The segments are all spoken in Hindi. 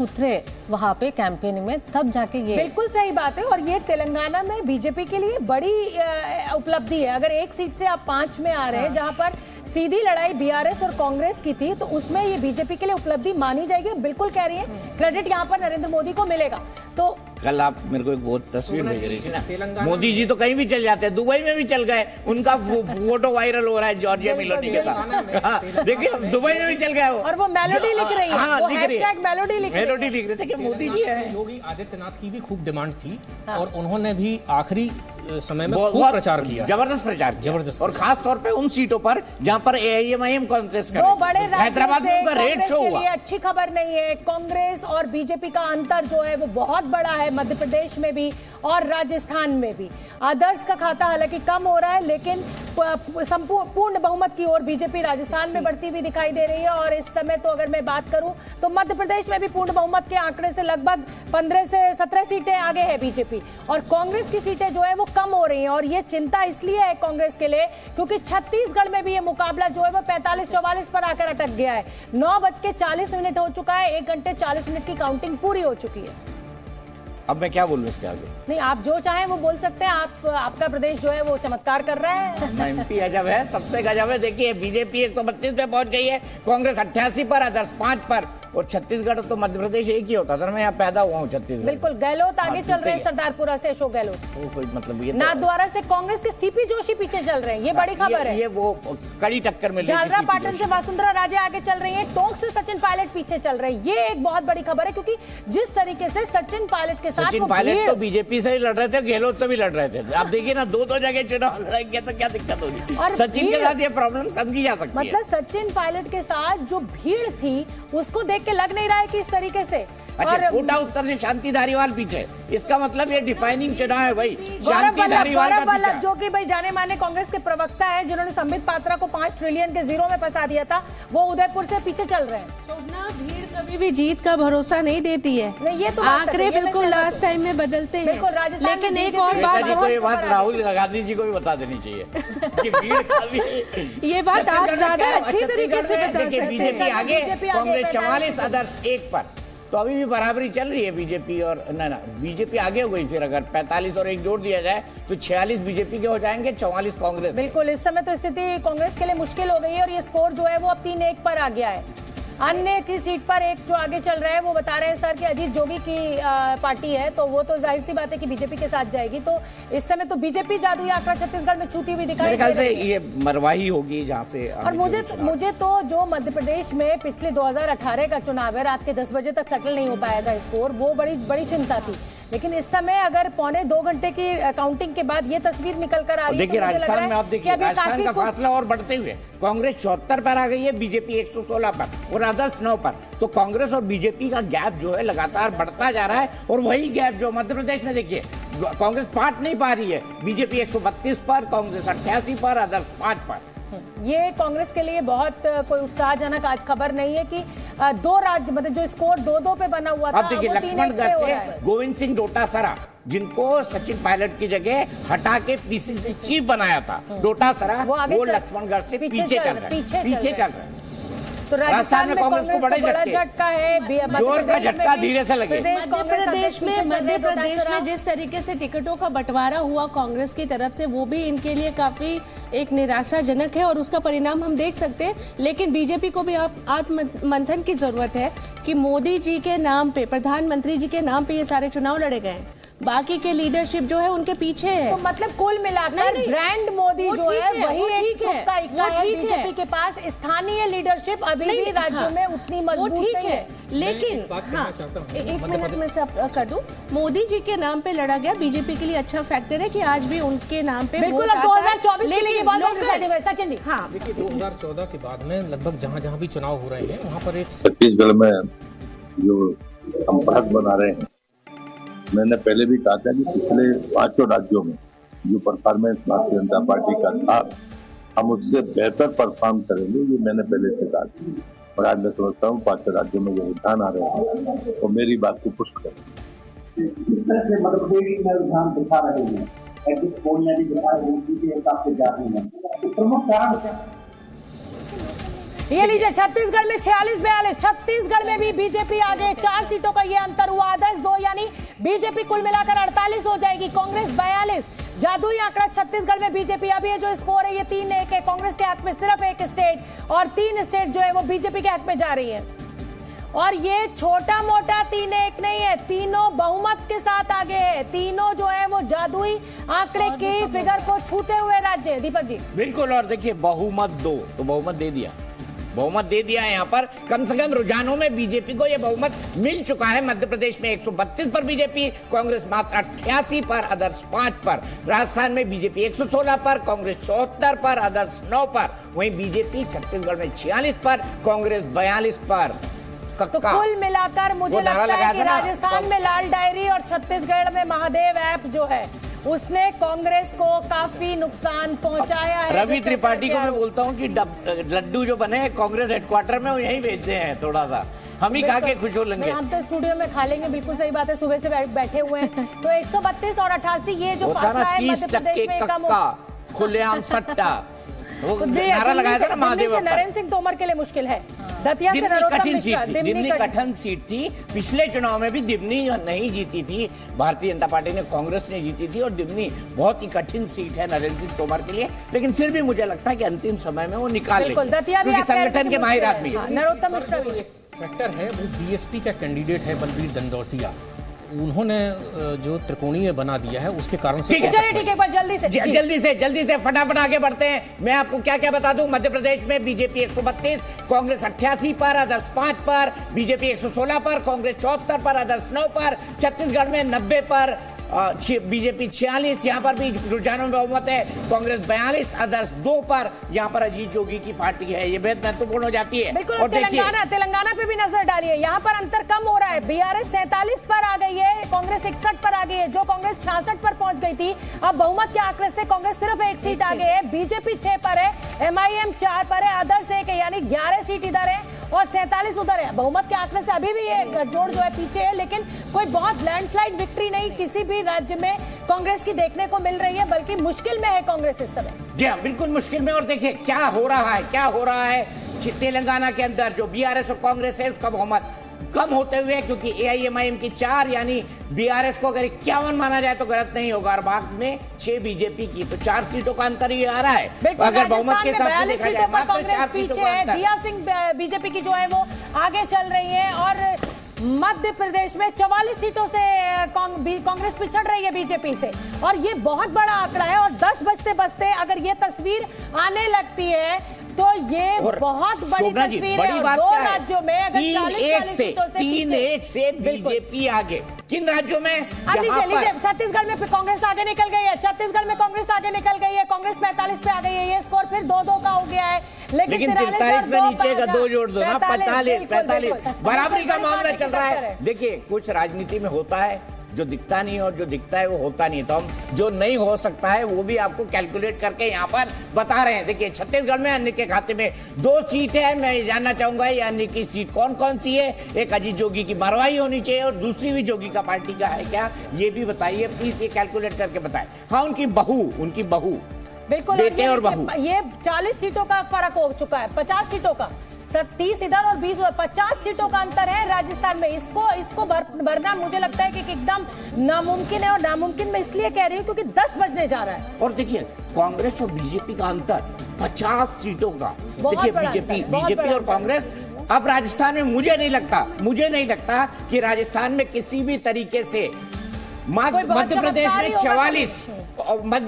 उतरे वहां पे कैंपेनिंग में, तब जाके ये बिल्कुल सही बात है। और ये तेलंगाना में बीजेपी के लिए बड़ी उपलब्धि है। अगर एक सीट से आप 5 में आ रहे हैं, जहां पर सीधी लड़ाई बीआरएस और कांग्रेस की थी, तो उसमें ये बीजेपी के लिए उपलब्धि मानी जाएगी। बिल्कुल कह रही है, क्रेडिट यहाँ पर नरेंद्र मोदी को मिलेगा। तो कल आप मेरे को एक बहुत तस्वीर भेज रही थी ना, मोदी जी तो कहीं भी चल जाते हैं, दुबई में भी चल गए, उनका फोटो वायरल हो रहा है जॉर्जिया मेलोडी के साथ। देखिए दुबई में भी चल गए वो, और वो मेलोडी लिख रही है, हाँ, वो हैशटैग मेलोडी लिख रहे थे कि मोदी जी है। योगी आदित्यनाथ की भी खूब डिमांड थी और उन्होंने भी आखिरी समय में खूब प्रचार किया, जबरदस्त प्रचार, जबरदस्त, और खास तौर पे उन सीटों पर जहां पर एआईएमआईएम कांटेस्ट कर बड़े हैदराबाद में उनका रेट शो हुआ। अच्छी खबर नहीं है। कांग्रेस और बीजेपी का अंतर जो है वो बहुत बड़ा है, मध्य प्रदेश में भी और राजस्थान में भी। आदर्श का खाता हालांकि कम हो रहा है, लेकिन संपूर्ण बहुमत की ओर बीजेपी राजस्थान में बढ़ती हुई दिखाई दे रही है। और इस समय तो अगर मैं बात करूं तो मध्य प्रदेश में भी पूर्ण बहुमत के आंकड़े से लगभग 15 से 17 सीटें आगे है बीजेपी, और कांग्रेस की सीटें जो है वो कम हो रही हैं। और ये चिंता इसलिए है कांग्रेस के लिए क्योंकि छत्तीसगढ़ में भी ये मुकाबला जो है वो 45-44 पर आकर अटक गया है। 9:40 हो चुका है, 1 घंटे 40 मिनट की काउंटिंग पूरी हो चुकी है। अब मैं क्या बोलूं इसके आगे? नहीं, आप जो चाहें वो बोल सकते हैं। आपका प्रदेश जो है वो चमत्कार कर रहा है। एमपी अजब है, सबसे गजब है। देखिए बीजेपी 132 पे पहुंच गई है, कांग्रेस 88 पर, अदर्स 5 पर, और छत्तीसगढ़ तो मध्य प्रदेश एक ही होता था। मैं यहाँ पैदा हुआ हूँ छत्तीसगढ़। बिल्कुल, गहलोत आगे चल रहे हैं, सरदारपुरा से अशोक गहलोत, कोई मतलब ये नाथद्वारा से कांग्रेस के सीपी जोशी पीछे चल रहे हैं, ये बड़ी खबर है। ये वो कड़ी टक्कर में झालरा पाटन से वसुंधरा राजे आगे चल रही है, टोंक से सचिन पायलट पीछे चल रहे हैं। ये एक बहुत बड़ी खबर है, क्योंकि जिस तरीके से सचिन पायलट के साथ, सचिन पायलट तो बीजेपी से ही लड़ रहे थे, गहलोत से भी लड़ रहे थे। आप देखिए ना, दो जगह चुनाव लड़ेंगे तो क्या दिक्कत होगी। और सचिन के साथ ये प्रॉब्लम समझी जा सकती है। मतलब सचिन पायलट के साथ जो भीड़ थी उसको देख के लग नहीं रहा है कि इस तरीके से। अच्छा, कोटा उत्तर से शांति धारीवाल पीछे, इसका मतलब ये डिफाइनिंग चुनाव है भाई। शांति धारीवाल का पीछा, जो कि भाई जाने माने कांग्रेस के प्रवक्ता है, जिन्होंने संबित पात्रा को 5 ट्रिलियन के जीरो में फंसा दिया था, वो उदयपुर से पीछे चल रहे हैं। भीड़ कभी भी जीत का भरोसा नहीं देती है। नहीं, ये तो आंकड़े बिल्कुल लास्ट टाइम में बदलते हैं। लेकिन एक और बात, ये बात राहुल गांधी जी को भी बता देनी चाहिए कि भीड़ कभी, ये बात आप ज्यादा अच्छी तरीके से बता सकते हैं। बीजेपी आगे, कांग्रेस 44, अदर्स 1 पर, तो अभी भी बराबरी चल रही है बीजेपी और ना बीजेपी आगे हो गई। फिर अगर 45 और 1 जोड़ दिया जाए तो 46 बीजेपी के हो जाएंगे, 44 कांग्रेस। बिल्कुल, इस समय तो स्थिति कांग्रेस के लिए मुश्किल हो गई है, और ये स्कोर जो है वो अब 3-1 पर आ गया है। अन्य की सीट पर एक जो आगे चल रहा है वो बता रहे हैं सर कि अजीत जोगी की पार्टी है, तो वो तो जाहिर सी बात है कि बीजेपी के साथ जाएगी। तो इस समय तो बीजेपी जादुई आंकड़ा छत्तीसगढ़ में छूती हुई दिखाई दे रही है। ये मरवाही होगी जहाँ से। और मुझे तो जो मध्य प्रदेश में पिछले 2018 का चुनाव है, रात के 10 बजे तक सेटल नहीं हो पाया था स्कोर, वो बड़ी चिंता थी। लेकिन इस समय अगर 1.25 घंटे की काउंटिंग के बाद ये तस्वीर निकल कर आ रही है, देखिए राजस्थान में, आप देखिए राजस्थान का फासला और बढ़ते हुए कांग्रेस 74 पर आ गई है, बीजेपी 116 पर और अदर्स 9 पर। तो कांग्रेस और बीजेपी का गैप जो है लगातार बढ़ता जा रहा है, और वही गैप जो मध्य प्रदेश में देखिए, कांग्रेस पाट नहीं पा रही है, बीजेपी 132 पर, कांग्रेस 88 पर, अदर्स 5 पर। ये कांग्रेस के लिए बहुत कोई उत्साहजनक आज खबर नहीं है कि 2 राज्य, मतलब जो स्कोर 2-2 पे बना हुआ था, अब देखिए लक्ष्मणगढ़ से गोविंद सिंह डोटासरा, जिनको सचिन पायलट की जगह हटा के पीसीसी चीफ बनाया था, डोटासरा, वो लक्ष्मणगढ़ से पीछे चल रहे हैं। तो राजस्थान में कांग्रेस को बड़ा झटका है, जोर का झटका धीरे से लगे। मध्य प्रदेश में जिस तरीके से टिकटों का बंटवारा हुआ कांग्रेस की तरफ से, वो भी इनके लिए काफी एक निराशाजनक है, और उसका परिणाम हम देख सकते हैं। लेकिन बीजेपी को भी आत्ममंथन की जरूरत है कि मोदी जी के नाम पे, प्रधानमंत्री जी के नाम पे ये सारे चुनाव लड़े गए, बाकी के लीडरशिप जो है उनके पीछे है। तो मतलब कुल मिलाकर ब्रांड मोदी जो है वही एक तुक्का इक्का है। बीजेपी के पास स्थानीय लीडरशिप अभी भी राज्यों में उतनी मजबूत नहीं है। लेकिन हाँ, एक मिनट में से कर दूं, मोदी जी के नाम पे लड़ा गया, बीजेपी के लिए अच्छा फैक्टर है कि आज भी उनके नाम पे बिल्कुल। 2024 के लिए सचिन जी, हाँ देखिए 2014 के बाद में लगभग जहाँ भी चुनाव हो रहे हैं, वहाँ पर एक छत्तीसगढ़ में जो हम बढ़त बना रहे हैं, मैंने पहले भी कहा था कि पिछले 5 राज्यों में जो परफॉर्मेंस भारतीय जनता पार्टी का था, हम उससे बेहतर परफॉर्म करेंगे, ये मैंने पहले से कहा था। और आज मैं समझता हूँ 5 राज्यों में जो रुझान आ रहे हैं तो मेरी बात को पुष्ट करें। इस तरह से मध्य प्रदेश में रुझान दिखा रहे हैं, एग्जिट पोल भी दिखा रहे हैं, के हिसाब से जा रहे हैं, तो प्रमुख कारण क्या? ये लीजिए छत्तीसगढ़ में 46-42, छत्तीसगढ़ में भी बीजेपी आगे, 4 सीटों का ये अंतर हुआ, आदर्श 2, यानी बीजेपी कुल मिलाकर 48 हो जाएगी, कांग्रेस 42। जादुई आंकड़ा छत्तीसगढ़ में बीजेपी अभी ये जो स्कोर है ये 3-1 है, कांग्रेस के हक में सिर्फ 1 स्टेट और 3 स्टेट जो है वो बीजेपी के हक में जा रही है। और ये छोटा मोटा 3-1 नहीं है, तीनों बहुमत के साथ आगे है, तीनों जो है वो जादुई आंकड़े की फिगर को छूते हुए राज्य है। दीपक जी बिल्कुल, और देखिए बहुमत 2 तो बहुमत दे दिया, बहुमत दे दिया है। यहाँ पर कम से कम रुझानों में बीजेपी को यह बहुमत मिल चुका है। मध्य प्रदेश में 132 पर बीजेपी, कांग्रेस मात्र 88 पर, अदर्स 5 पर। राजस्थान में बीजेपी 116 पर, कांग्रेस 74 पर, अदर्स 9 पर। वहीं बीजेपी छत्तीसगढ़ में 46 पर, कांग्रेस 42 पर। तो कुल मिलाकर मुझे लगता है कि राजस्थान में लाल डायरी और छत्तीसगढ़ में महादेव ऐप जो है उसने कांग्रेस को काफी नुकसान पहुंचाया है। रवि त्रिपाठी को मैं बोलता हूं कि लड्डू जो बने कांग्रेस हेडक्वार्टर में वो यहीं भेजते हैं, थोड़ा सा हम ही खा के खुश हो लेंगे। हम तो स्टूडियो में खा लेंगे, बिल्कुल सही बात है, सुबह से बैठे हुए हैं। तो 132 और 88 ये जो फासला है मध्य प्रदेश में कम खुलेआम सट्टा वो नारा लगाया था ना महादेव। नरेंद्र सिंह तोमर के लिए मुश्किल है। दतिया से दिल्ली कठिन सीट थी, पिछले चुनाव में भी दिमनी नहीं जीती थी, भारतीय जनता पार्टी ने, कांग्रेस ने जीती थी, और दिमनी बहुत ही कठिन सीट है नरेंद्र सिंह तोमर के लिए, लेकिन फिर भी मुझे लगता है कि अंतिम समय में वो निकाल लेंगे, क्योंकि संगठन के माहिर आदमी है। नरोत्तम मिश्रा भी फैक्टर है, वो बीएसपी का कैंडिडेट है बलबीर दंडौतिया, उन्होंने जो त्रिकोणीय बना दिया है उसके कारण से। ठीक है, चलिए ठीक है, एक बार जल्दी से फटाफट आगे बढ़ते हैं। मैं आपको क्या क्या बता दूं। मध्य प्रदेश में बीजेपी 132, कांग्रेस 88 पर, अदर्स 5 पर, बीजेपी 116 पर, कांग्रेस 74 पर, अदर्स 9 पर। छत्तीसगढ़ में 90 पर, बीजेपी 46, यहाँ पर भी रुझानों में बहुमत है, कांग्रेस 42, अदर्स 2 पर। यहाँ पर अजीत जोगी की पार्टी है, ये बेहद महत्वपूर्ण हो जाती है। बिल्कुल, और तेलंगाना पे भी नजर डालिए, यहाँ पर अंतर कम हो रहा है। बीआरएस 47 पर आ गई है, कांग्रेस 61 पर आ गई है, जो कांग्रेस 66 पर पहुंच गई थी, अब बहुमत के आंकड़े से कांग्रेस सिर्फ 1 सीट आगे है। बीजेपी 6 पर है, एमआईएम 4 पर है, अदर्स 1 है, यानी 11 सीट इधर है और 47 उधर है। बहुमत के आंकड़े से अभी भी ये गठजोड़ जो है पीछे है, लेकिन कोई बहुत लैंडस्लाइड विक्ट्री नहीं किसी भी राज्य में कांग्रेस की देखने को मिल रही है, बल्कि मुश्किल में है कांग्रेस इस समय। जी हाँ, बिल्कुल मुश्किल में। और देखिए क्या हो रहा है तेलंगाना के अंदर, जो बीआरएस और कांग्रेस है उसका बहुमत कम होते हुए, क्योंकि एआईएमआईएम की 4, यानी बीआरएस को अगर 51 माना जाए तो गलत नहीं होगा, और बाद में 6 बीजेपी की, तो 4 सीटों का अंतर ही आ रहा है। अगर बहुमत के हिसाब से देखा जाए मात्र 4 सीटों का अंतर। दिया सिंह बीजेपी की जो है वो आगे चल रही है, और मध्य प्रदेश में 44 सीटों से कांग्रेस पिछड़ रही है बीजेपी से, और ये बहुत बड़ा आंकड़ा है। और 10 बजते अगर ये तस्वीर आने लगती है तो ये बहुत बड़ी तस्वीर है। बात 2 राज्यों में अगर 3-1 से बीजेपी आगे, किन राज्यों में? अब लीजिए छत्तीसगढ़ में कांग्रेस आगे निकल गई है, छत्तीसगढ़ में कांग्रेस आगे निकल गई है, कांग्रेस 45 पे आ गई है, ये स्कोर फिर 2-2 का हो गया है। लेकिन 43 में नीचे का 2 जोड़ दो ना, 45 बराबरी का मामला चल रहा है। देखिए कुछ राजनीति में होता है जो दिखता नहीं, और जो दिखता है वो होता नहीं, तो हम जो नहीं हो सकता है वो भी आपको कैलकुलेट करके यहाँ पर बता रहे हैं। देखिए छत्तीसगढ़ में अन्य के खाते में 2 सीट है। मैं जानना चाहूंगा ये अन्य की सीट कौन कौन सी है। एक अजीत जोगी की मरवाई होनी चाहिए, और दूसरी भी जोगी का पार्टी का है क्या, ये भी बताइए प्लीज, ये कैलकुलेट करके बताएं। हाँ, उनकी बहू बिल्कुल, बेटे और बहू, ये 40 सीटों का फर्क हो चुका है, 50 सीटों का, 30 इधर और 20 उधर, 50 सीटों का अंतर है राजस्थान में। इसको भरना मुझे लगता है कि एकदम नामुमकिन है, और नामुमकिन मैं इसलिए कह रही हूँ क्योंकि 10 बजने जा रहा है। और देखिए कांग्रेस और बीजेपी का अंतर 50 सीटों का। देखिए बीजेपी और कांग्रेस अब राजस्थान में मुझे नहीं लगता कि राजस्थान में किसी भी तरीके से मध्य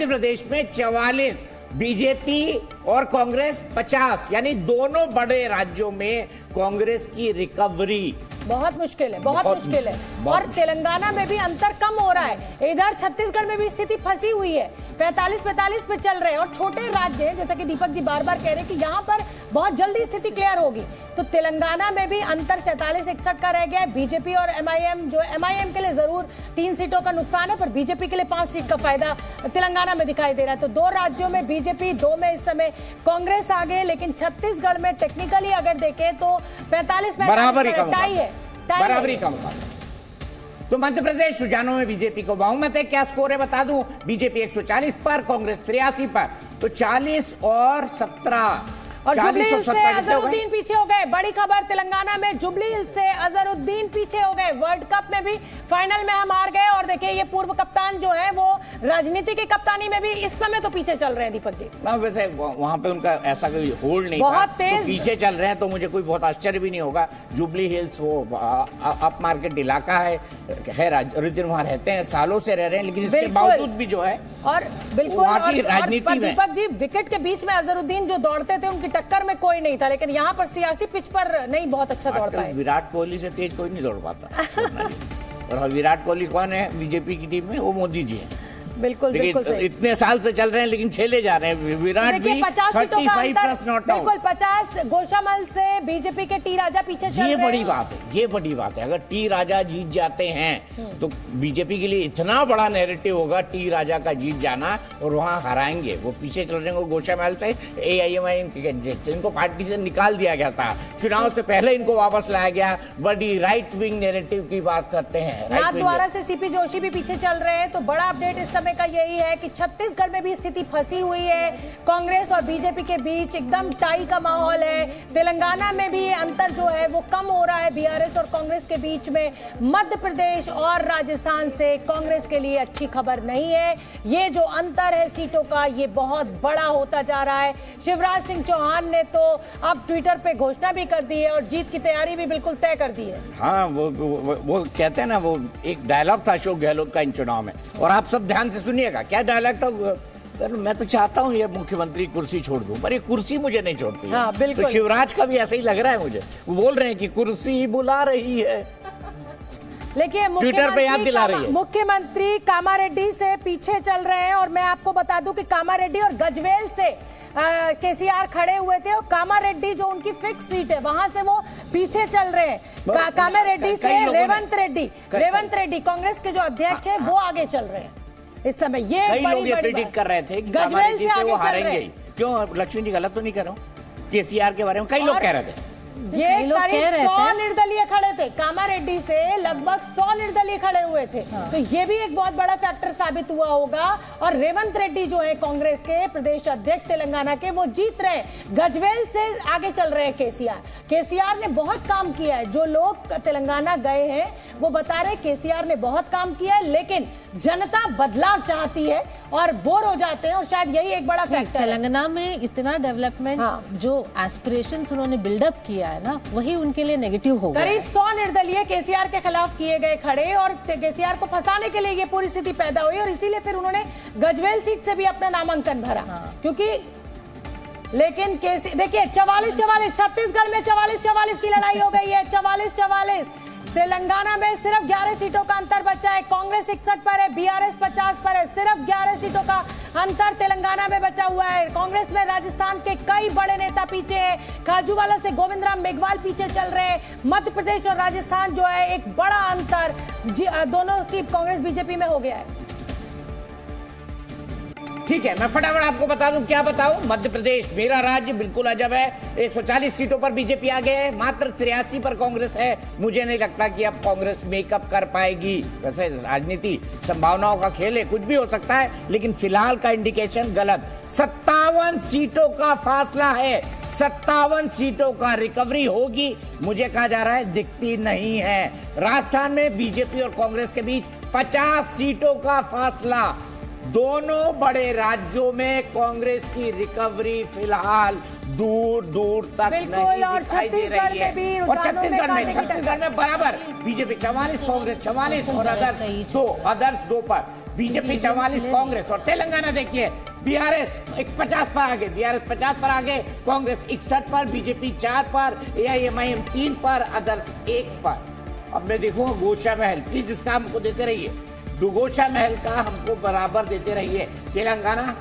प्रदेश में 44 बीजेपी और कांग्रेस 50, यानी दोनों बड़े राज्यों में कांग्रेस की रिकवरी बहुत मुश्किल है, बहुत मुश्किल है। और तेलंगाना में भी अंतर कम हो रहा है, इधर छत्तीसगढ़ में भी स्थिति फंसी हुई है, 45 पे चल रहे हैं, और छोटे राज्य हैं, जैसा कि दीपक जी बार बार कह रहे हैं कि यहाँ पर बहुत जल्दी स्थिति क्लियर होगी। तो तेलंगाना में भी अंतर 47-61 का रह गया है। बीजेपी और एमआईएम, जो एमआईएम के लिए जरूर 3 सीटों का नुकसान है, पर बीजेपी के लिए 5 सीट का फायदा तेलंगाना में दिखाई दे रहा है। तो 2 राज्यों में बीजेपी, 2 में इस समय कांग्रेस आगे, लेकिन छत्तीसगढ़ में टेक्निकली अगर देखें तो 45 में बराबरी का मुकाबला। तो मध्य प्रदेश रुझानों में बीजेपी को बहुमत है। क्या स्कोर है बता दूं, बीजेपी 140 पर, कांग्रेस 83 पर, तो 40 और 17 और जुबली हिल्स से 40-70 कितने हो गए? अजहरुद्दीन पीछे हो गए। बड़ी खबर तेलंगाना में, जुबली हिल्स से अजहरुद्दीन पीछे हो गए। वर्ल्ड कप में भी फाइनल में हम हार गए और देखिए ये पूर्व कप्तान जो है वो राजनीति की कप्तानी में भी इस समय तो पीछे चल रहे हैं दीपक जी। वैसे वहां पे उनका ऐसा कोई होल्ड नहीं बहुत था, तेज तो पीछे चल रहे हैं तो मुझे कोई बहुत आश्चर्य भी नहीं होगा। जुबली हिल्स वो अप मार्केट इलाका है, खैर अजहरुद्दीन वहां रहते हैं, सालों से रह रहे हैं, लेकिन इसके बावजूद भी जो है और बिल्कुल वहाँ की राजनीति में दीपक जी विकेट के बीच में अजहरुद्दीन जो दौड़ते थे उनकी टक्कर में कोई नहीं था, लेकिन यहाँ पर सियासी पिच पर नहीं बहुत अच्छा दौड़ पाए। विराट कोहली से तेज कोई नहीं दौड़ पाता। और विराट कोहली कौन है बीजेपी की टीम में? वो मोदी जी है। बिल्कुल बिल्कुल सही। इतने साल से चल रहे हैं लेकिन खेले जा रहे हैं। विराट भी 35 प्लस नॉट आउट। बिल्कुल 50 गोशामल से बीजेपी के टी राजा पीछे चल रहे हैं। ये बड़ी बात है, ये बड़ी बात है। अगर टी राजा जीत जाते हैं तो बीजेपी के लिए इतना बड़ा नैरेटिव होगा टी राजा का जीत जाना, और वहां हराएंगे। वो पीछे चल रहे हैं गोशामल से, AIMIM इनको पार्टी से निकाल दिया गया था, चुनाव से पहले इनको वापस लाया गया। बड़ी राइट विंग नैरेटिव की बात करते हैं। नाथद्वारा से सीपी जोशी भी पीछे चल रहे हैं। तो बड़ा अपडेट इस समय का यही है कि छत्तीसगढ़ में भी स्थिति फंसी हुई है। कांग्रेस और बीजेपी के बीच एकदम टाई का माहौल है। तेलंगाना में भी ये अंतर जो है वो कम हो रहा है बीआरएस और कांग्रेस के बीच में। मध्य प्रदेश और राजस्थान से कांग्रेस के लिए अच्छी खबर नहीं है। ये जो अंतर है सीटों का ये बहुत बड़ा होता जा रहा है। शिवराज सिंह चौहान ने तो अब ट्विटर पे घोषणा भी कर दी है और जीत की तैयारी भी बिल्कुल तय कर दी है। हाँ, वो कहते हैं ना, वो एक डायलॉग था अशोक गहलोत का इन चुनाव में, और आप सब ध्यान से सुनिएगा। क्या डायलॉग था? सर मैं तो चाहता हूँ ये मुख्यमंत्री कुर्सी छोड़ दूं, पर ये कुर्सी मुझे नहीं छोड़ती है। हाँ, बिल्कुल। तो शिवराज का भी ऐसा ही लग रहा है मुझे। वो बोल रहे हैं कि कुर्सी बुला रही है, लेकिन ट्विटर पे याद दिला रही है। मुख्यमंत्री कामारेड्डी से पीछे चल रहे हैं और मैं आपको बता दूं कि कामारेड्डी और गजवेल से केसीआर खड़े हुए थे और कामारेड्डी जो उनकी फिक्स सीट है वहां से वो पीछे चल रहे हैं। कामारेड्डी से रेवंत रेड्डी कांग्रेस के जो अध्यक्ष है वो आगे चल रहे हैं इस समय। ये कई लोग ये प्रेडिक्ट कर रहे थे कि कामारेड्डी से वो हारेंगे। क्यों लक्ष्मी जी, गलत तो नहीं कर रहा हूँ? केसीआर के बारे में कई लोग कह रहे थे। ये करीब 100 निर्दलीय खड़े थे, कामारेड्डी से लगभग 100 निर्दलीय खड़े हुए थे। तो ये भी एक बहुत बड़ा फैक्टर साबित हुआ होगा। और रेवंत रेड्डी जो है कांग्रेस के प्रदेश अध्यक्ष तेलंगाना के, वो जीत रहे हैं। गजवेल से आगे चल रहे हैं केसीआर ने बहुत काम किया है। जो लोग तेलंगाना गए हैं वो बता रहे केसीआर ने बहुत काम किया है, लेकिन जनता बदलाव चाहती है और बोर हो जाते हैं, और शायद यही एक बड़ा फैक्टर है। तेलंगाना में इतना डेवलपमेंट, जो एस्पिरेशंस उन्होंने बिल्डअप किया है ना, वही उनके लिए नेगेटिव हो गया। करीब 100 निर्दलीय केसीआर के खिलाफ किए गए खड़े, और केसीआर को फंसाने के लिए ये पूरी स्थिति पैदा हुई, और इसीलिए फिर उन्होंने गजवेल सीट से भी अपना नामांकन भरा। क्योंकि लेकिन देखिए 44-44 छत्तीसगढ़ में 44-44 की लड़ाई हो गई है। 44-44 तेलंगाना में सिर्फ 11 सीटों का अंतर बचा है। कांग्रेस 61 पर है, बीआरएस 50 पर है। सिर्फ 11 सीटों का अंतर तेलंगाना में बचा हुआ है। कांग्रेस में राजस्थान के कई बड़े नेता पीछे हैं। खाजूवाला से गोविंद राम मेघवाल पीछे चल रहे हैं। मध्य प्रदेश और राजस्थान जो है एक बड़ा अंतर दोनों की कांग्रेस बीजेपी में हो गया है। ठीक है, मैं फटाफट आपको बता दूं। क्या बताऊं? मध्य प्रदेश मेरा राज्य बिल्कुल अजब है। 140 सीटों पर बीजेपी आगे है, मात्र 83 पर कांग्रेस है। मुझे नहीं लगता कि अब कांग्रेस मेकअप कर पाएगी। वैसे राजनीति संभावनाओं का खेल है, कुछ भी हो सकता है, लेकिन फिलहाल का इंडिकेशन गलत। 57 सीटों का फासला है, 57 सीटों का रिकवरी होगी, मुझे कहा जा रहा है, दिखती नहीं है। राजस्थान में बीजेपी और कांग्रेस के बीच 50 सीटों का फासला। दोनों बड़े राज्यों में कांग्रेस की रिकवरी फिलहाल दूर दूर तक नहीं दिखाई दे रही है। और छत्तीसगढ़ में बराबर बीजेपी 44, कांग्रेस 44 और अदर्स 2 पर। बीजेपी 44, कांग्रेस, और तेलंगाना देखिए बीआरएस 50 पर आगे, बीआरएस 50 पर आगे, कांग्रेस 61 पर, बीजेपी 4 पर, AIMIM 3 पर, अदर्स 1 पर। अब मैं देखूंगा गोशा महल, प्लीज इसका हमको देते रहिए, दुगोशा महल का हमको बराबर देते रहिए। तेलंगाना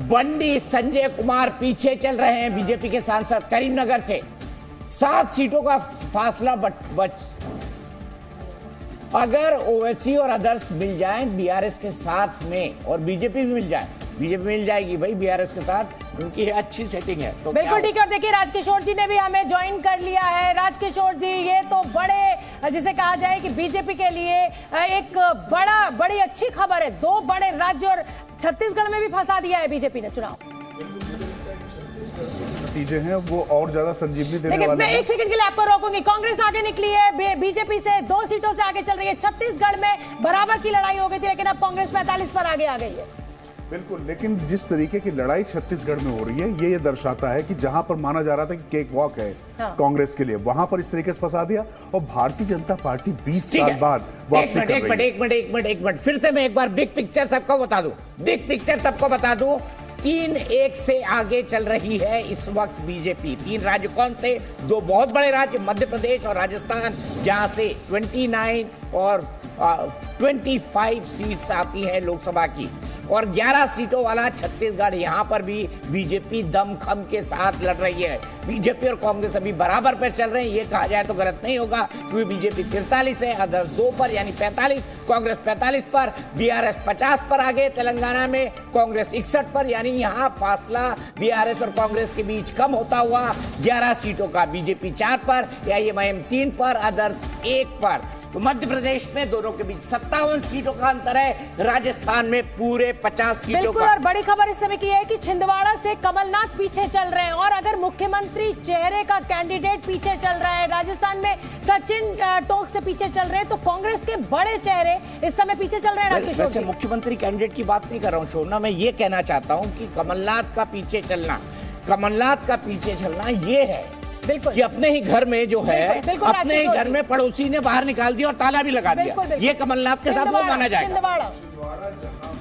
बंडी संजय कुमार पीछे चल रहे हैं, बीजेपी के सांसद करीमनगर से। 7 सीटों का फासला बच अगर ओवैसी और अदर्स मिल जाएं बीआरएस के साथ में, और बीजेपी भी मिल जाए, बीजेपी मिल जाएगी भाई बीआरएस के साथ, क्योंकि अच्छी सेटिंग है। तो बिल्कुल ठीक है। देखिए राजकिशोर जी ने भी हमें ज्वाइन कर लिया है। राजकिशोर जी, ये तो बड़े, जिसे कहा जाए कि बीजेपी के लिए एक बड़ी अच्छी खबर है। 2 बड़े राज्य और छत्तीसगढ़ में भी फंसा दिया है बीजेपी ने चुनाव। नतीजे हैं वो और ज्यादा संजीवनी देने देखिए, वाले मैं हैं। एक सेकंड के लिए आपको रोकूंगी। कांग्रेस आगे निकली है, बीजेपी से 2 सीटों से आगे चल रही है। छत्तीसगढ़ में बराबर की लड़ाई हो गई थी, लेकिन अब कांग्रेस 45 पर आगे आ गई है। बिल्कुल, लेकिन जिस तरीके की लड़ाई छत्तीसगढ़ में हो रही है ये दर्शाता है कि जहां पर माना जा रहा था कि केक वॉक है कांग्रेस के लिए, वहां पर इस तरीके से फंसा दिया। और भारतीय जनता पार्टी 20 साल बाद वापसी कर रही है। एक मिनट फिर से मैं एक बार बिग पिक्चर सबको बता दूं, बिग पिक्चर सबको बता दूं। 3-1 से आगे चल रही है इस वक्त बीजेपी। 3 राज्य कौन से? 2 बहुत बड़े राज्य, मध्य प्रदेश और राजस्थान, जहां से 29 और 25 सीट्स आती हैं लोकसभा की, और 11 सीटों वाला छत्तीसगढ़। यहाँ पर भी बीजेपी दमखम के साथ लड़ रही है। बीजेपी और कांग्रेस अभी बराबर पर चल रहे हैं, ये कहा जाए तो गलत नहीं होगा, क्योंकि बीजेपी 43 है, अदर 2 पर यानी 45, कांग्रेस 45 पर, बीआरएस 50 पर आगे, तेलंगाना में कांग्रेस 61 पर, यानी यहाँ फासला बीआरएस और कांग्रेस के बीच कम होता हुआ 11 सीटों का। बीजेपी 4 पर, एआईएमआईएम 3 पर, अदर्स 1 पर। तो मध्य प्रदेश में दोनों के बीच 57 सीटों का अंतर है, राजस्थान में पूरे 50 सीटों बिल्कुल। का। और बड़ी खबर इस समय की है कि छिंदवाड़ा से कमलनाथ पीछे चल रहे हैं, और अगर मुख्यमंत्री चेहरे का कैंडिडेट पीछे चल रहा है, राजस्थान में सचिन टोक से पीछे चल रहे हैं, तो कांग्रेस के बड़े चेहरे इस समय पीछे चल रहे हैं। राजकिशोर जी, मुख्यमंत्री कैंडिडेट की बात नहीं कर रहा हूँ शोभना, मैं ये कहना चाहता हूँ कि कमलनाथ का पीछे चलना, कमलनाथ का पीछे चलना ये है बिल्कुल कि अपने ही घर में जो है, बिल्कुल, अपने ही घर में पड़ोसी ने बाहर निकाल दिया और ताला भी लगा दिया। ये कमलनाथ के साथ वो माना जाएगा। छिंदवाड़ा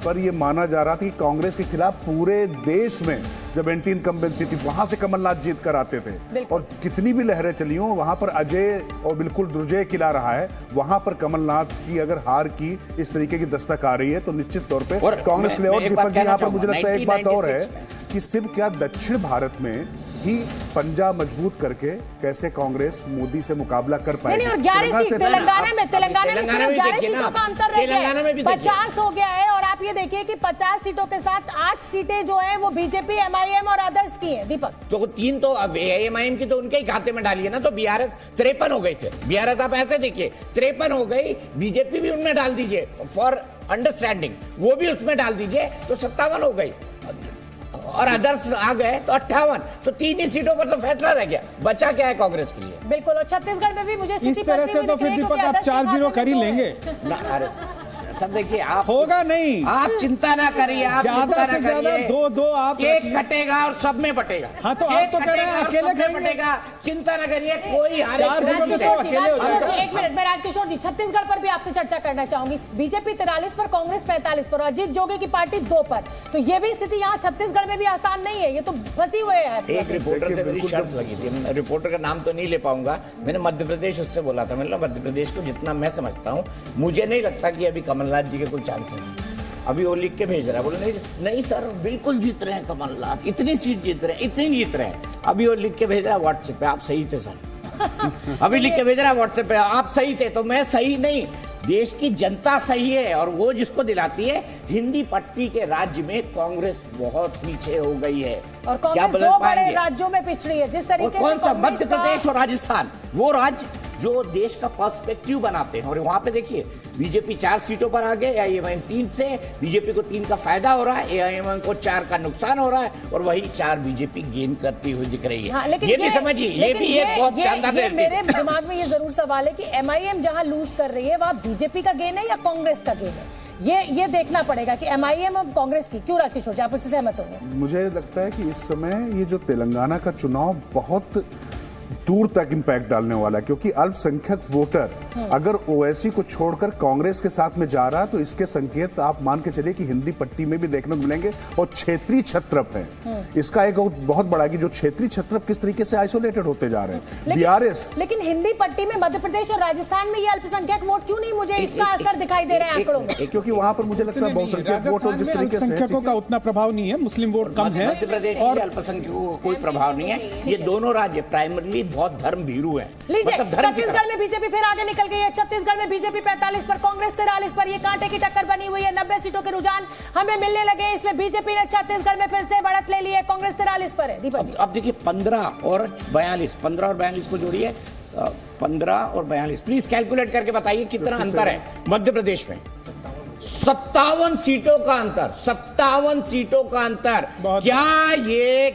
पर ये माना जा रहा था कि कांग्रेस के खिलाफ पूरे देश में जब एंटी इनकम्बेंसी थी वहां से कमलनाथ जीत कर आते थे, और कितनी भी लहरें चली हों वहां पर अजय और बिल्कुल दुर्जय किला रहा है। वहां पर कमलनाथ की अगर हार की इस तरीके की दस्तक आ रही है तो निश्चित तौर पे कांग्रेस के लिए। और दीपक जी, यहाँ पर मुझे लगता है एक बात और है कि सिर्फ क्या दक्षिण भारत में ही पंजा मजबूत करके कैसे कांग्रेस मोदी से मुकाबला कर पाएगी। और 11 सीट तेलंगाना में 11 सीटों का अंतर रह गया है, 50 हो गया है। और आप ये देखिए कि 50 सीटों के साथ 8 सीटें जो है वो बीजेपी, एमआईएम और अदर्स की हैं। दीपक, तो 3 तो अब एआईएमआईएम की तो उनके ही खाते में डाली है ना, तो बीआरएस 53 हो गई थे। बीआरएस आप ऐसे देखिए 53 हो गई, बीजेपी भी उनमें डाल दीजिए फॉर अंडरस्टैंडिंग, वो भी उसमें डाल दीजिए तो 57 हो गई, और अदर्स आ गए तो 58। तो 3 ही सीटों पर तो फैसला रह गया, बचा क्या है कांग्रेस के लिए? बिल्कुल। और छत्तीसगढ़ में भी मुझे इस तरह से तो फिर दीपक आप 4-0 कर ही लेंगे। सब देखिए, आप होगा नहीं, आप चिंता ना करिए, आप ज्यादा से ज्यादा 2-2 आप केक कटेगा और सब में बटेगा। हाँ, तो आप तो कह रहे हैं अकेले बटेगा, चिंता ना करिए, कोई 4-0 तो अकेले हो जाएगा। एक मिनट, मैं राजकिशोर जी छत्तीसगढ़ पर भी आपसे चर्चा करना चाहूंगी। बीजेपी 43 पर, कांग्रेस 45 पर, अजीत जोगी की पार्टी 2 पर। तो ये भी स्थिति यहाँ छत्तीसगढ़ में भी आसान नहीं है, ये तो फंसी हुए हैं। एक रिपोर्टर से मेरी शर्त लगी थी, रिपोर्टर का नाम तो नहीं ले पाऊंगा, मैंने मध्य प्रदेश उससे बोला था, मतलब मध्य प्रदेश को जितना मैं समझता हूँ, मुझे नहीं लगता कि अभी कमलनाथ जी के कोई चांसेस हैं। अभी वो लिख के भेज रहा है, बोले नहीं सर बिल्कुल जीत रहे हैं कमलनाथ, इतनी सीट जीत रहे हैं, इतनी जीत रहे हैं। अभी वो लिख के भेज रहा है व्हाट्सएप पे, आप सही थे सर। अभी लिख के भेज रहा है व्हाट्सएप पे, आप सही थे। तो मैं सही नहीं, देश की जनता सही है, और वो जिसको दिलाती है। हिंदी पट्टी के राज्य में कांग्रेस बहुत पीछे हो गई है, और कांग्रेस 2 बड़े राज्यों में पिछड़ी है जिस तरीके से। कौन सा? मध्य प्रदेश और राजस्थान, वो राज्य जो देश का पर्सपेक्टिव बनाते हैं। और वहां पे देखिए बीजेपी 4 सीटों पर आ गए, एआईएमआईएम 3 से, बीजेपी को 3 का फायदा हो रहा है, एआईएमआईएम को 4 का नुकसान हो रहा है, और वही 4 बीजेपी गेन करती हुई दिख रही है। हाँ, ये भी समझिए, ये भी एक बहुत शानदार मेरे दिमाग में ये जरूर सवाल है कि एमआईएम जहां लूज कर रही है वहां बीजेपी का गेन है या कांग्रेस का गेन है? ये देखना पड़ेगा कि एमआईएम और कांग्रेस की। क्यों राजकिशोर जी, आप उससे सहमत होंगे? मुझे लगता है कि इस समय ये जो तेलंगाना का चुनाव बहुत दूर तक इंपैक्ट डालने वाला है, क्योंकि अल्पसंख्यक वोटर अगर ओवैसी को छोड़कर कांग्रेस के साथ में जा रहा है तो इसके संकेत आप मान के चलिए कि हिंदी पट्टी में भी देखने को मिलेंगे। और क्षेत्रीय छत्रप है, इसका एक बहुत बड़ा कि जो क्षेत्रीय छत्रप किस तरीके से आइसोलेटेड होते जा रहे हैं। बीआरएस, लेकिन हिंदी पट्टी में मध्य प्रदेश और राजस्थान में ये अल्पसंख्यक वोट क्यों नहीं, मुझे इसका असर दिखाई दे रहा है आंकड़ों में? क्योंकि वहां पर मुझे लगता है बहुसंख्यक वोट और जिस तरीके से अल्पसंख्यकों का उतना प्रभाव नहीं है, मुस्लिम वोट कम है। मध्य प्रदेश में अल्पसंख्यकों का कोई प्रभाव नहीं है। ये दोनों राज्य प्राइमरली बहुत धर्म भीरू है। लीजिए, छत्तीसगढ़ में बीजेपी फिर आगे निकल गई है। छत्तीसगढ़ में बीजेपी 45 पर, कांग्रेस 43 पर। ये कांटे की टक्कर बनी हुई है। 90 सीटों के रुझान हमें मिलने लगे। इसमें बीजेपी ने छत्तीसगढ़ में फिर से बढ़त ले ली है, कांग्रेस 43 पर है। दीपक, अब देखिए 15 और 42 को जोड़िए, 15 और 42, प्लीज कैलकुलेट करके बताइए कितना अंतर है मध्य प्रदेश में। 57 सीटों का अंतर, 57 सीटों का अंतर। क्या ये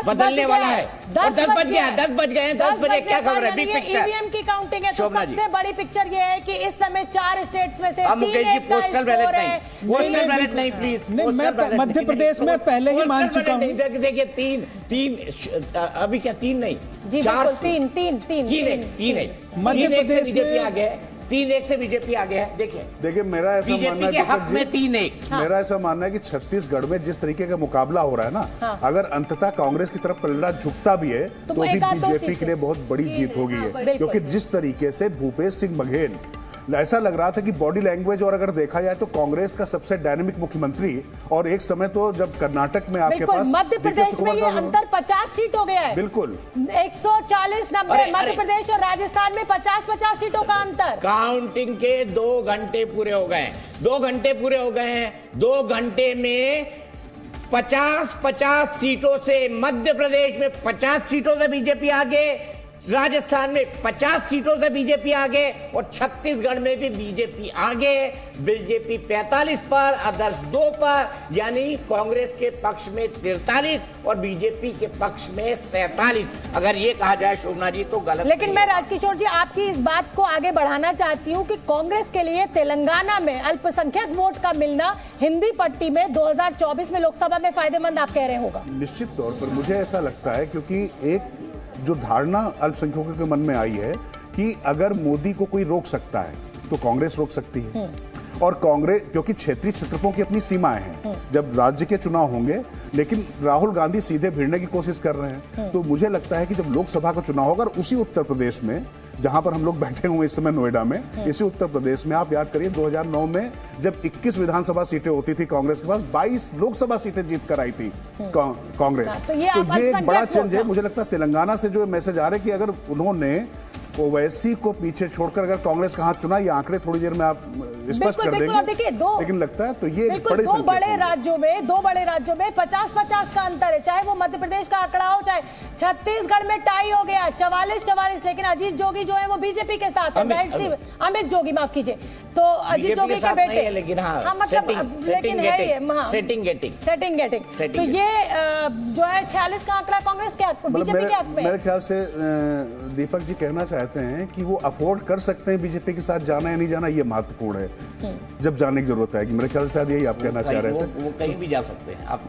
बदलने वाला है? 10 बज गया, 10 बज गए, 10 बजे क्या खबर है? बिग पिक्चर ईवीएम की काउंटिंग है, तो सबसे बड़ी पिक्चर ये है कि इस समय 4 स्टेट्स में से मुकेश जी पोस्टल बैलेट नहीं, पोस्टल बैलेट नहीं प्लीज। मैं मध्य प्रदेश में पहले ही मान चुका हूँ। देखिए तीन अभी क्या 3 नहीं, 4 तीन मध्य प्रदेश बीजेपी आ गए, 3-1 से बीजेपी आ गया है। देखिए मेरा ऐसा मानना है के हक में 3-1। मेरा ऐसा मानना है कि छत्तीसगढ़ में जिस तरीके का मुकाबला हो रहा है ना, अगर अंततः कांग्रेस की तरफ पलड़ा झुकता भी है तो भी बीजेपी के लिए बहुत बड़ी जीत होगी है, क्योंकि जिस तरीके से भूपेश सिंह बघेल, ऐसा लग रहा था कि बॉडी लैंग्वेज और अगर देखा जाए तो कांग्रेस का सबसे डायनेमिक मुख्यमंत्री, और एक समय तो जब कर्नाटक में आपके पास मध्य प्रदेश में ये अंतर 50 सीट हो गया है। बिल्कुल 140-90 मध्य प्रदेश और राजस्थान में 50-50 सीटों का अंतर। काउंटिंग के 2 घंटे पूरे हो गए, 2 घंटे पूरे हो गए हैं। 2 घंटे में 50-50 सीटों से मध्य प्रदेश में 50 सीटों से बीजेपी आगे, राजस्थान में 50 सीटों से बीजेपी आगे, और छत्तीसगढ़ में भी बीजेपी आगे। बीजेपी 45 पर, अदर्स 2 पर, यानी कांग्रेस के पक्ष में 43 और बीजेपी के पक्ष में 47। अगर ये कहा जाए शोभना जी तो गलत। लेकिन मैं राजकिशोर जी आपकी इस बात को आगे बढ़ाना चाहती हूँ कि कांग्रेस के लिए तेलंगाना में अल्पसंख्यक वोट का मिलना हिंदी पट्टी में 2024 में लोकसभा में फायदेमंद आप कह रहे होगा। निश्चित तौर पर मुझे ऐसा लगता है, क्योंकि एक जो धारणा अल्पसंख्यकों के मन में आई है कि अगर मोदी को कोई रोक सकता है तो कांग्रेस रोक सकती है, और कांग्रेस, क्योंकि क्षेत्रीय क्षेत्रफों की अपनी सीमाएं हैं, जब राज्य के चुनाव होंगे, लेकिन राहुल गांधी सीधे भिड़ने की कोशिश कर रहे हैं, तो मुझे लगता है कि जब लोकसभा का चुनाव होगा, उसी उत्तर प्रदेश में जहां पर हम लोग बैठे हुए इस समय नोएडा में, इसी उत्तर प्रदेश में आप याद करिए 2009 में जब 21 विधानसभा सीटें होती थी कांग्रेस के पास, 22 लोकसभा सीटें जीत कर आई थी कांग्रेस। तो ये बड़ा चेंज है। मुझे लगता है तेलंगाना से जो मैसेज आ रहा है कि अगर उन्होंने ओवैसी को पीछे छोड़कर अगर कांग्रेस का हाथ चुना, ये आंकड़े थोड़ी देर में आप स्पष्ट कर देंगे, लेकिन लगता है तो ये बड़े दो बड़े राज्यों में 50-50 का अंतर है, चाहे वो मध्य प्रदेश का आंकड़ा हो, चाहे छत्तीसगढ़ में टाई हो गया 44-44, लेकिन अजीत जोगी जो है वो बीजेपी के साथ है। अमित जोगी, माफ कीजिए, तो अजीत जोगी के बेटे, लेकिन सेटिंग गेटिंग, तो ये जो है 46 का आंकड़ा कांग्रेस के बीजेपी के हक में। मेरे ख्याल से दीपक जी कहना चाहते हैं कि वो अफोर्ड कर सकते हैं बीजेपी के साथ जाना या नहीं जाना, ये महत्वपूर्ण है, जब जाने की जरूरत है। मेरे ख्याल से शायद यही आप कहना चाह रहे थे। वो कहीं भी जा सकते हैं, आप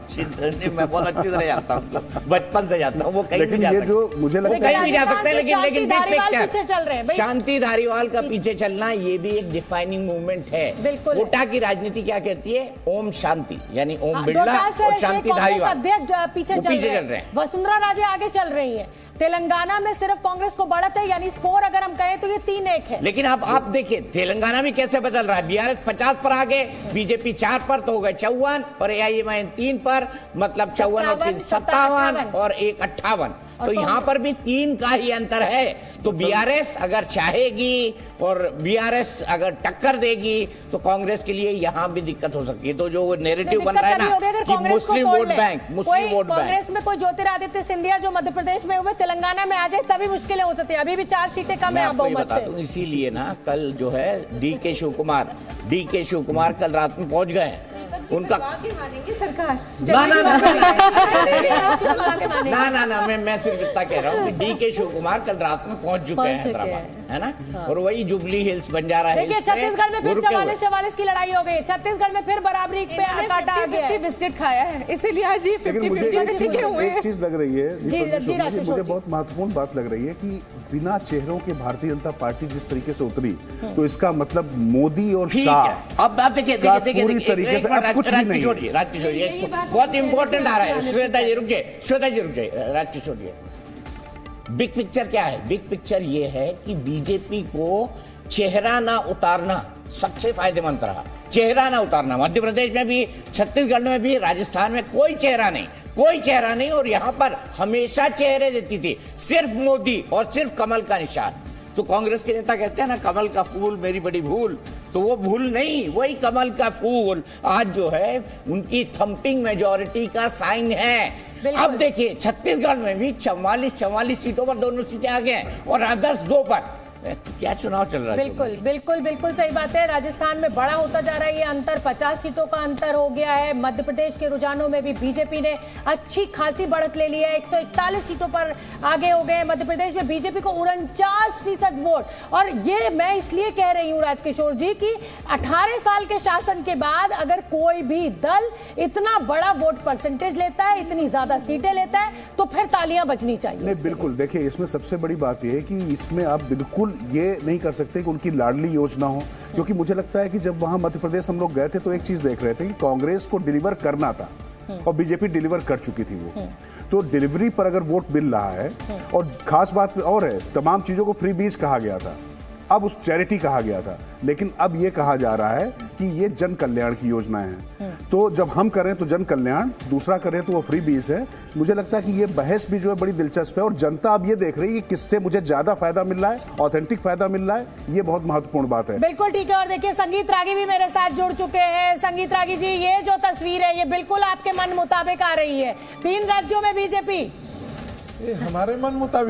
मैं बहुत अच्छी तरह जाता हूँ, बचपन से जाता हूँ, वो कहीं लेकिन ये जो मुझे लगता है कहीं भी जा सकते हैं, लेकिन पीछे चल रहे हैं, शांति धारीवाल का पीछे चलना, ये भी एक डिफाइनिंग मूवमेंट है। कोटा की राजनीति क्या कहती है? ओम शांति, यानी ओम बिरला और शांति धारीवाल अध्यक्ष पीछे चल रहे हैं, वसुंधरा राजे आगे चल रही है। तेलंगाना में सिर्फ कांग्रेस को बढ़त है, यानी स्कोर अगर हम कहें तो ये 3-1 है। लेकिन आप देखिए तेलंगाना में कैसे बदल रहा है। बीआरएस 50 पर आगे, बीजेपी 4 पर, तो हो गए 54, और एआईएमआईएम 3 पर, मतलब 54 और 3 57 और 1 58। तो यहाँ पर भी 3 का ही अंतर है। तो बीआरएस अगर चाहेगी और बीआरएस अगर टक्कर देगी तो कांग्रेस के लिए यहाँ भी दिक्कत हो सकती है। तो जो नैरेटिव बन रहा है ना कि मुस्लिम वोट बैंक, कांग्रेस में कोई ज्योतिरादित्य सिंधिया जो मध्य प्रदेश में हुए तेलंगाना में आ जाए तभी मुश्किलें हो सकती है। अभी भी 4 सीटें कम है बहुमत से। इसीलिए ना कल जो है डी के शिव कुमार कल रात में पहुंच गए हैं। उनका सरकार ना मैं सिर्फ इतना कह रहा हूँ कि डी के शिव कुमार कल रात में पहुंच चुके हैं हैदराबाद, है ना। और वही जुबली हिल्स, बंजारा हिल्स, देखिए छत्तीसगढ़ में फिर 44-44 की लड़ाई हो गई। छत्तीसगढ़ में फिर बराबरी पे काटा आ गया है। बिस्किट खाया है, इसीलिए आज ये 50-50 एक चीज लग रही है, मुझे बहुत महत्वपूर्ण बात लग रही है कि बिना चेहरों के भारतीय जनता पार्टी जिस तरीके से उतरी, तो इसका मतलब मोदी और शाह अब बात देखिए पूरी तरीके से अब कुछ भी नहीं है। राजकिशोर बहुत इंपॉर्टेंट आ रहा है। श्वेता जी रुक जाइए, राजकिशोर जी, बिग पिक्चर क्या है? बिग पिक्चर ये है कि बीजेपी को चेहरा ना उतारना सबसे फायदेमंद रहा। चेहरा ना उतारना, मध्य प्रदेश में भी, छत्तीसगढ़ में भी, राजस्थान में कोई चेहरा नहीं, और यहां पर हमेशा चेहरे देती थी सिर्फ मोदी और सिर्फ कमल का निशान। तो कांग्रेस के नेता कहते हैं ना, कमल का फूल मेरी बड़ी भूल, तो वो भूल नहीं, वही कमल का फूल आज जो है उनकी थंपिंग मेजॉरिटी का साइन है। अब देखिए छत्तीसगढ़ में भी 44 सीटों पर दोनों सीटें आ गए हैं, और अदर्स 2 पर। क्या चुनाव चल रहा है। बिल्कुल बिल्कुल बिल्कुल सही बात है। राजस्थान में बड़ा होता जा रहा है ये अंतर, 50 सीटों का अंतर हो गया है। मध्य प्रदेश के रुझानों में भी बीजेपी ने अच्छी खासी बढ़त ले ली है, 141 सीटों पर आगे हो गए। मध्य प्रदेश में बीजेपी को 49% वोट। और ये मैं इसलिए कह रही हूँ राजकिशोर जी कि 18 साल के शासन के बाद अगर कोई भी दल इतना बड़ा वोट परसेंटेज लेता है, इतनी ज्यादा सीटें लेता है, तो फिर तालियां बजनी चाहिए। नहीं बिल्कुल, देखिए इसमें सबसे बड़ी बात यह है कि इसमें आप बिल्कुल ये नहीं कर सकते कि उनकी लाडली योजना हो, क्योंकि मुझे लगता है कि जब वहां मध्य प्रदेश हम लोग गए थे तो एक चीज देख रहे थे कि कांग्रेस को डिलीवर करना था और बीजेपी डिलीवर कर चुकी थी वो। तो डिलीवरी पर अगर वोट मिल रहा है, और खास बात और है, तमाम चीजों को फ्री बीज कहा गया था, अब उस चैरिटी कहा गया था, लेकिन अब ये कहा जा रहा है कि ये जन कल्याण की योजनाएं हैं। तो जब हम करें तो जन कल्याण, दूसरा करें तो वो फ्री बीज है। मुझे लगता है कि ये बहस भी जो है बड़ी दिलचस्प है, और जनता अब ये देख रही है कि किससे मुझे ज्यादा फायदा मिल रहा है, ऑथेंटिक फायदा मिल रहा है। ये बहुत महत्वपूर्ण बात है। बिल्कुल ठीक है। और देखिए संगीत रागी भी मेरे साथ जुड़ चुके हैं। संगीत रागी जी, ये जो तस्वीर है ये बिल्कुल आपके मन मुताबिक आ रही है। 3 राज्यों में बीजेपी हमारे मन मुताबिक